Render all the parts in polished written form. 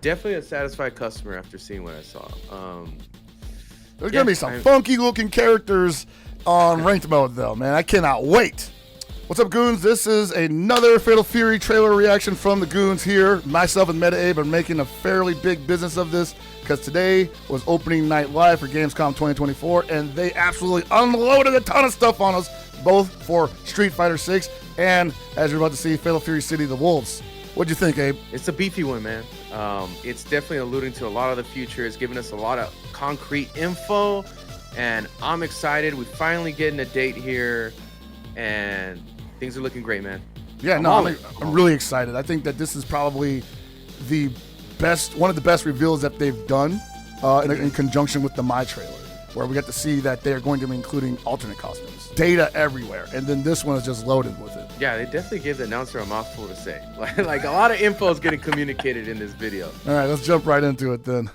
definitely a satisfied customer after seeing what I saw. There's gonna be some funky looking characters on ranked mode though, man. I cannot wait. What's up, Goons? This is another Fatal Fury trailer reaction from the Goons here. Myself and Meta Abe are making a fairly big business of this because today was opening night live for Gamescom 2024, and they absolutely unloaded a ton of stuff on us, both for Street Fighter 6 and, as you're about to see, Fatal Fury City of the Wolves. What'd you think, Abe? It's a beefy one, man. It's definitely alluding to a lot of the future. It's giving us a lot of concrete info, and I'm excited. We're finally getting a date here, and things are looking great, man. Yeah, I'm really excited. I think that this is probably the best, one of the best reveals that they've done in conjunction with the My trailer, where we get to see that they're going to be including alternate costumes, data everywhere, and then this one is just loaded with it. Yeah, they definitely gave the announcer a mouthful to say. Like a lot of info is getting communicated in this video. All right, let's jump right into it then.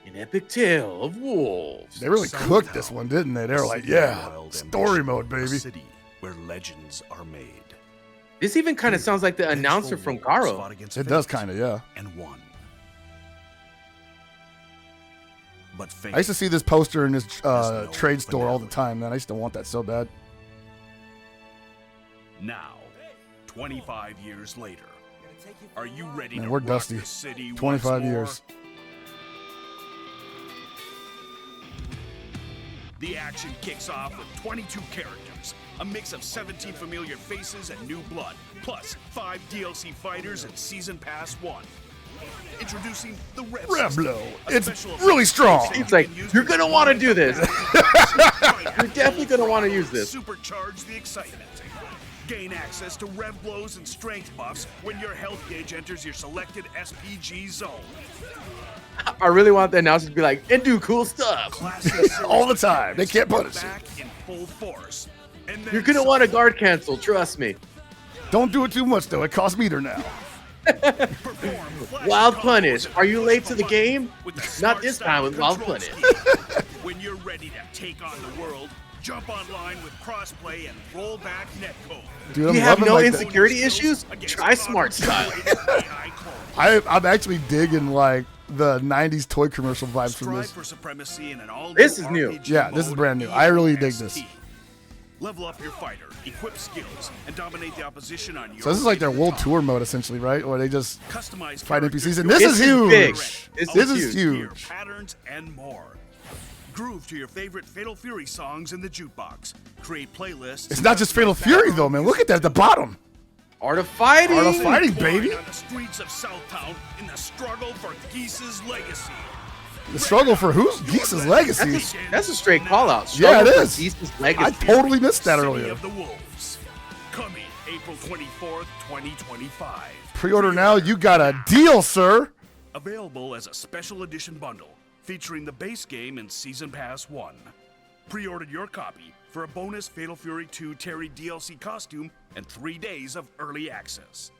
An epic tale of wolves. They really cooked this one, didn't they? They were like, yeah, story mode, baby. City where legends are made. This even kind of sounds like the announcer from Garo. It does kind of, yeah. And won. But I used to see this poster in this trade store all the time, man. I used to want that so bad. Now, 25 years later, are you ready Man, to we're rock dusty. the city 25 once more? years. The action kicks off with 22 characters, a mix of 17 familiar faces and new blood, plus 5 DLC fighters and Season Pass 1. Introducing the Rev Reblo. system, It's really strong. It's like, you're going to want to do this. You're definitely going to want to use this. Supercharge the excitement. Gain access to rev blows and strength buffs when your health gauge enters your selected SPG zone. I really want the announcer to be like, and do cool stuff. All the time. They can't punish it. Back in full force. And then You're going to want a guard cancel, trust me. Don't do it too much, though. It costs meter now. Wild Punish. Are you late to the game? Not this time with Wild Punish. When you're ready to take on the world, jump online with crossplay and roll back netcode. Dude, I'm You have loving, no like, insecurity issues? Try Smart Style. I'm actually digging like the 90s toy commercial vibes from Strive this. for supremacy in an all-new This is new. RPG Yeah, this is mode brand new. I really dig EXT. this. Level up your fighter, equip skills, and dominate the opposition on your So this is like their way to world the top. tour mode, essentially, right? Where they just Customized fight characters, NPCs. And this is huge. big. This is gear, huge. patterns, and more. Groove to your favorite Fatal Fury songs in the jukebox. Create playlists. It's not just Fatal Fury, though, man. Look at that at the bottom. Art of Fighting. Art of Fighting, baby. On the streets of Southtown in the struggle for Geese's legacy. The struggle for who's? Geese's legacy. That's a straight call out. Yeah, it Struggle for is. Geese's I legacy. totally missed that City earlier. of the Wolves. Coming April 24th, 2025. Pre-order now. You got a deal, sir. Available as a special edition bundle featuring the base game and Season Pass 1. Pre-order your copy for a bonus Fatal Fury 2 Terry DLC costume and 3 days of early access.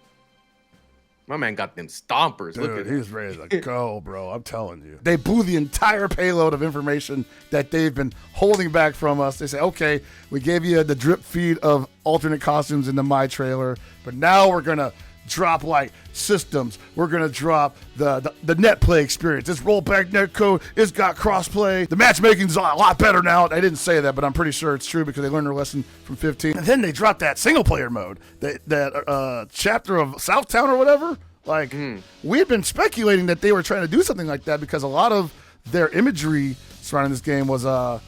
My man got them stompers. Look at Dude, he's ready to go, bro. I'm telling you. They blew the entire payload of information that they've been holding back from us. They say, okay, we gave you the drip feed of alternate costumes in the My trailer, but now we're going to drop like systems. We're going to drop the net play experience. It's rollback netcode. It's got crossplay. The matchmaking's a lot better now. They didn't say that, but I'm pretty sure it's true because they learned their lesson from 15. And then they dropped that single player mode, that chapter of Southtown or whatever. Like, we had been speculating that they were trying to do something like that because a lot of their imagery surrounding this game was a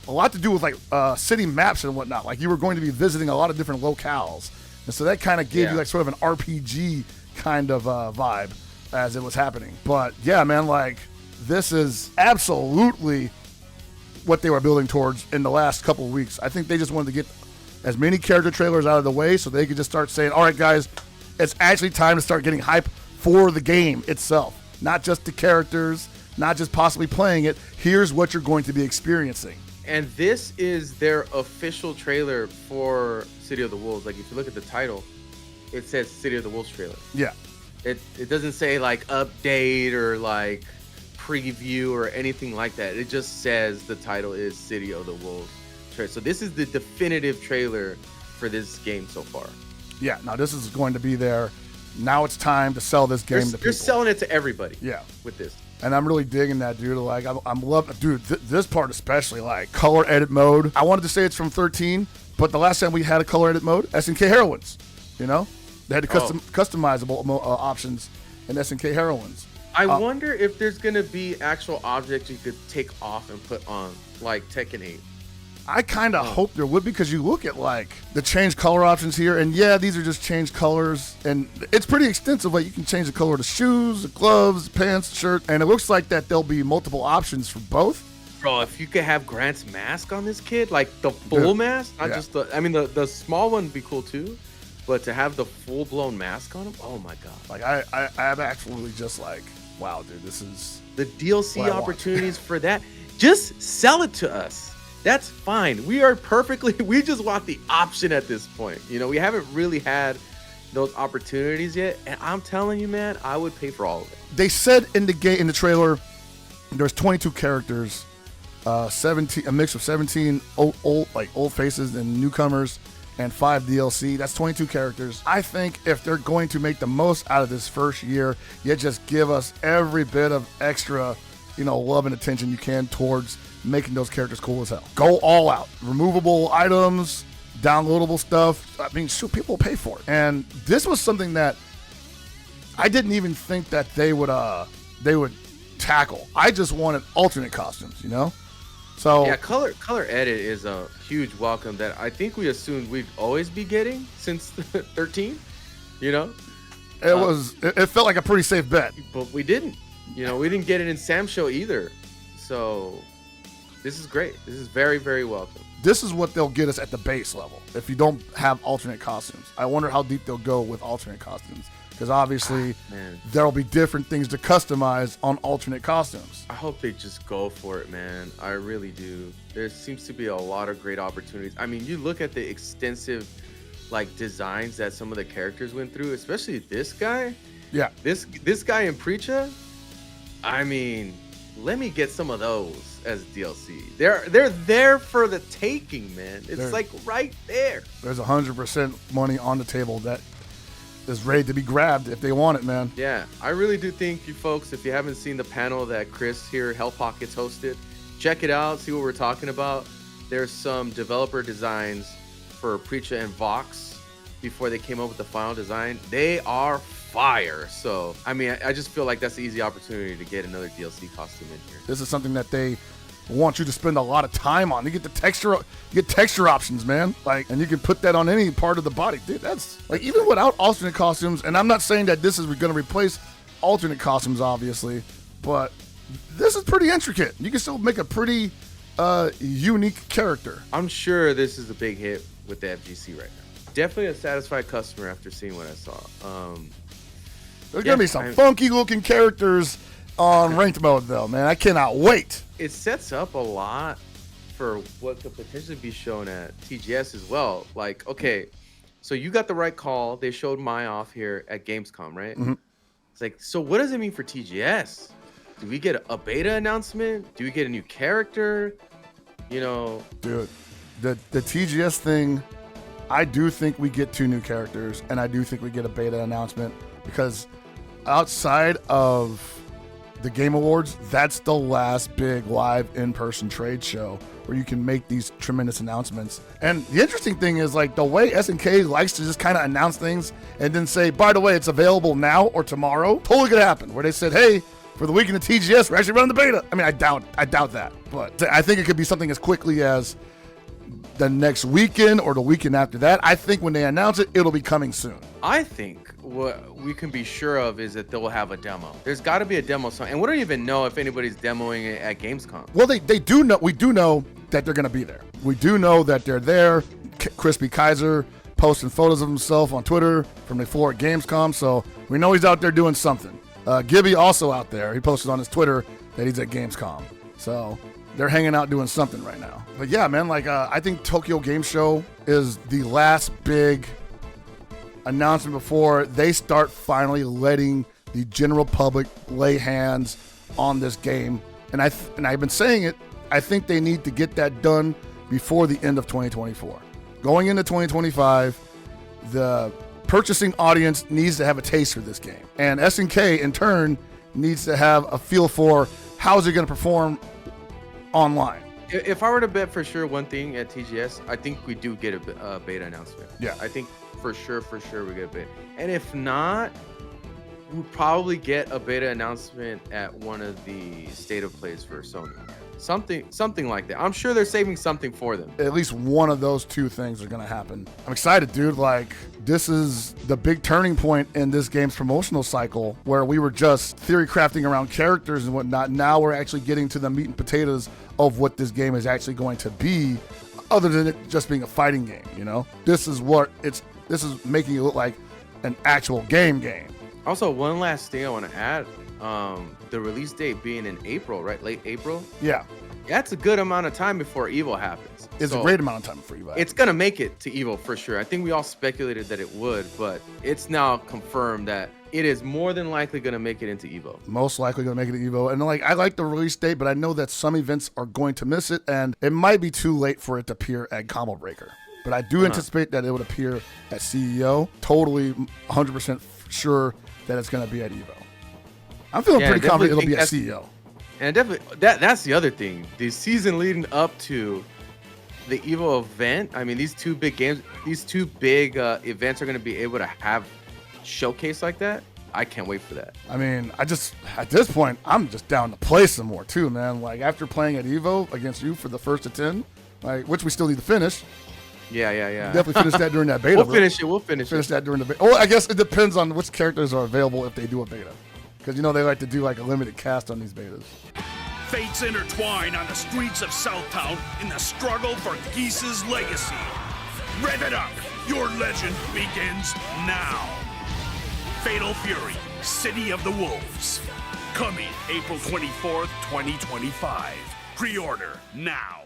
lot to do with like city maps and whatnot. Like, you were going to be visiting a lot of different locales. And so that kind of gave you like sort of an RPG kind of vibe as it was happening. But yeah, man, like, this is absolutely what they were building towards in the last couple of weeks. I think they just wanted to get as many character trailers out of the way so they could just start saying, all right, guys, it's actually time to start getting hype for the game itself. Not just the characters, not just possibly playing it. Here's what you're going to be experiencing. And this is their official trailer for City of the Wolves. Like, if you look at the title, it says City of the Wolves trailer. Yeah. It doesn't say like update or like preview or anything like that. It just says the title is City of the Wolves trailer. So this is the definitive trailer for this game so far. Yeah, now this is going to be there. Now it's time to sell this game to people. You're selling it to everybody. Yeah. With this. And I'm really digging that, dude. Like, I'm loving, dude, this part especially, like, color edit mode. I wanted to say it's from 13, but the last time we had a color edit mode, SNK Heroines, you know? They had the customizable options in SNK Heroines. I wonder if there's going to be actual objects you could take off and put on, like Tekken 8. I kind of hope there would, because you look at, like, the change color options here, and yeah, these are just changed colors, and it's pretty extensive. Like, you can change the color of the shoes, the gloves, the pants, the shirt, and it looks like that there'll be multiple options for both. Bro, if you could have Grant's mask on this kid, like the full mask, not just the, I mean, the small one would be cool too, but to have the full-blown mask on him, oh my God. Like, I'm actually just like, wow, dude, this is... The DLC opportunities for that, just sell it to us. That's fine. We are perfectly, we just want the option at this point. You know, we haven't really had those opportunities yet. And I'm telling you, man, I would pay for all of it. They said in the trailer, there's 22 characters, 17, a mix of 17 old faces and newcomers, and 5 DLC. That's 22 characters. I think if they're going to make the most out of this first year, you just give us every bit of extra, you know, love and attention you can towards making those characters cool as hell. Go all out. Removable items, downloadable stuff. I mean, shoot, people will pay for it. And this was something that I didn't even think that they would tackle. I just wanted alternate costumes, you know? So yeah, color edit is a huge welcome that I think we assumed we'd always be getting since 13, you know? It felt like a pretty safe bet. But we didn't. You know, we didn't get it in Sam's show either. So this is great. This is very, very welcome. This is what they'll get us at the base level if you don't have alternate costumes. I wonder how deep they'll go with alternate costumes, because obviously there'll be different things to customize on alternate costumes. I hope they just go for it, man. I really do. There seems to be a lot of great opportunities. I mean, you look at the extensive like designs that some of the characters went through, especially this guy. Yeah. This guy in Preacha. I mean, let me get some of those as DLC. They're there for the taking, man. It's like right there. There's 100% money on the table that is ready to be grabbed if they want it, man. Yeah, I really do think you folks, if you haven't seen the panel that Chris here, Hell Pockets, hosted, check it out, see what we're talking about. There's some developer designs for Preacha and Vox before they came up with the final design. They are fire. So, I mean, I just feel like that's an easy opportunity to get another DLC costume in here. This is something that they want you to spend a lot of time on. You get texture options, man. Like, and you can put that on any part of the body. Dude, that's like, even without alternate costumes, and I'm not saying that this is going to replace alternate costumes, obviously, but this is pretty intricate. You can still make a pretty unique character. I'm sure this is a big hit with the FGC right now. Definitely a satisfied customer after seeing what I saw. There's going to be some funky looking characters on ranked mode, though, man. I cannot wait. It sets up a lot for what could potentially be shown at TGS as well. Like, okay, so you got the right call. They showed Mai off here at Gamescom, right? Mm-hmm. It's like, so what does it mean for TGS? Do we get a beta announcement? Do we get a new character? You know, dude, the TGS thing, I do think we get 2 new characters, and I do think we get a beta announcement, because outside of the Game Awards, that's the last big live in-person trade show where you can make these tremendous announcements. And the interesting thing is, like, the way SNK likes to just kind of announce things and then say, by the way, it's available now or tomorrow, totally could happen, where they said, hey, for the weekend of TGS, we're actually running the beta. I mean, I doubt that, but I think it could be something as quickly as the next weekend or the weekend after that. I think when they announce it, it'll be coming soon. I think what we can be sure of is that they'll have a demo. There's got to be a demo song, and we don't even know if anybody's demoing it at Gamescom. Well, they do know. We do know that they're going to be there. We do know that they're there. Crispy Kaiser posting photos of himself on Twitter from before at Gamescom, so we know he's out there doing something. Gibby also out there. He posted on his Twitter that he's at Gamescom, so they're hanging out doing something right now. But yeah, man, like I think Tokyo Game Show is the last big announcement before they start finally letting the general public lay hands on this game. And I've been saying it, I think they need to get that done before the end of 2024. Going into 2025, the purchasing audience needs to have a taste for this game. And SNK, in turn, needs to have a feel for how's it going to perform online. If I were to bet for sure one thing at TGS, I think we do get a beta announcement. Yeah. I think for sure we get a beta. And if not, we'll probably get a beta announcement at one of the state of plays for Sony. Something like that. I'm sure they're saving something for them. At least one of those two things are going to happen. I'm excited, dude. Like, this is the big turning point in this game's promotional cycle where we were just theory crafting around characters and whatnot. Now we're actually getting to the meat and potatoes of what this game is actually going to be, other than it just being a fighting game, you know? This is making it look like an actual game. Also, one last thing I want to add. The release date being in April, right? Late April. Yeah. That's a good amount of time before EVO happens. It's a great amount of time for EVO. It's going to make it to EVO for sure. I think we all speculated that it would, but it's now confirmed that it is more than likely going to make it into EVO. Most likely going to make it to EVO. And like, I like the release date, but I know that some events are going to miss it, and it might be too late for it to appear at Combo Breaker. But I do anticipate that it would appear at CEO. Totally 100% sure that it's going to be at EVO. I'm feeling pretty confident it'll be at CEO. And definitely, that's the other thing. The season leading up to the EVO event, I mean, these two big events are going to be able to have showcase like that. I can't wait for that. I mean, at this point, I'm just down to play some more too, man. Like, after playing at EVO against you for the first of 10, like, which we still need to finish. Yeah. Definitely finish that during that beta. We'll finish that during the beta. Well, I guess it depends on which characters are available if they do a beta. Because, you know, they like to do like a limited cast on these betas. Fates intertwine on the streets of Southtown in the struggle for Geese's legacy. Rev it up! Your legend begins now. Fatal Fury, City of the Wolves. Coming April 24th, 2025. Pre-order now.